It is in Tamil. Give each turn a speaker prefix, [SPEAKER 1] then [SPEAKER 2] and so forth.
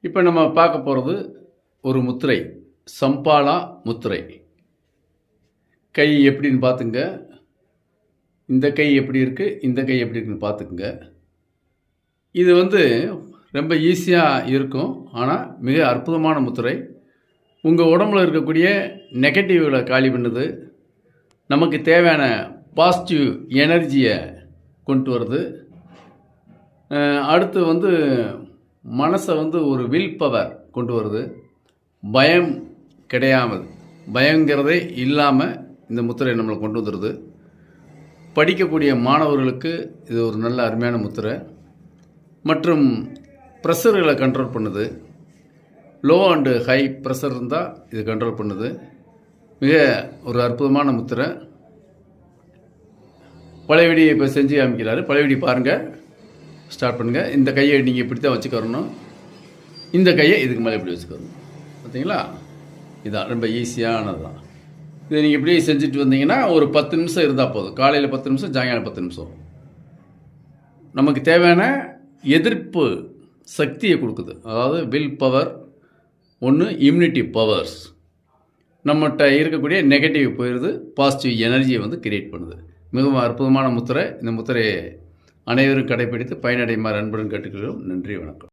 [SPEAKER 1] இப்போ நம்ம பார்க்க போகிறது ஒரு முத்திரை, சம்பாலா முத்திரை. கை எப்படின்னு பார்த்துங்க. இந்த கை எப்படி இருக்குது, இந்த கை எப்படி இருக்குன்னு பார்த்துக்குங்க. இது ரொம்ப ஈஸியாக இருக்கும், ஆனால் மிக அற்புதமான முத்திரை. உங்கள் உடம்புல இருக்கக்கூடிய நெகட்டிவ்களை காலி பண்ணுது, நமக்கு தேவையான பாசிட்டிவ் எனர்ஜியை கொண்டு வருது. அடுத்து மனசை ஒரு வில் பவர் கொண்டு வருது. பயம் கிடையாமல், பயங்கிறதே இல்லாமல் இந்த முத்திரை நம்மளை கொண்டு வந்துடுது. படிக்கக்கூடிய மாணவர்களுக்கு இது ஒரு நல்ல அருமையான முத்திரை. மற்றும் ப்ரெஷர்களை கண்ட்ரோல் பண்ணுது. லோ அண்டு ஹை ப்ரெஷர் இருந்தால் இது கண்ட்ரோல் பண்ணுது. மிக ஒரு அற்புதமான முத்திரை. பழையபடி இப்போ செஞ்சு காமிக்கிறாரு. பழையபடி பாருங்கள், ஸ்டார்ட் பண்ணுங்கள். இந்த கையை நீங்கள் இப்படி தான் வச்சுக்கறணும், இந்த கையை இதுக்கு மேலே இப்படி வச்சுக்கணும். பார்த்தீங்களா? இதான் ரொம்ப ஈஸியானது தான். இதை நீங்கள் இப்படி செஞ்சுட்டு வந்தீங்கன்னா ஒரு 10 நிமிஷம் இருந்தால் போதும். காலையில் 10 நிமிஷம், சாயங்காலம் 10 நிமிஷம். நமக்கு தேவையான எதிர்ப்பு சக்தியை கொடுக்குது. அதாவது வில் பவர் ஒன்று, இம்யூனிட்டி பவர்ஸ். நம்மகிட்ட இருக்கக்கூடிய நெகட்டிவ் போயிடுது, பாசிட்டிவ் எனர்ஜியை கிரியேட் பண்ணுது. மிகவும் அற்புதமான முத்திரை. இந்த முத்திரையை அனைவரும் கடைப்பிடித்து பயனடையுமாறு அன்புடன் கேட்டுக்கிறோம். நன்றி, வணக்கம்.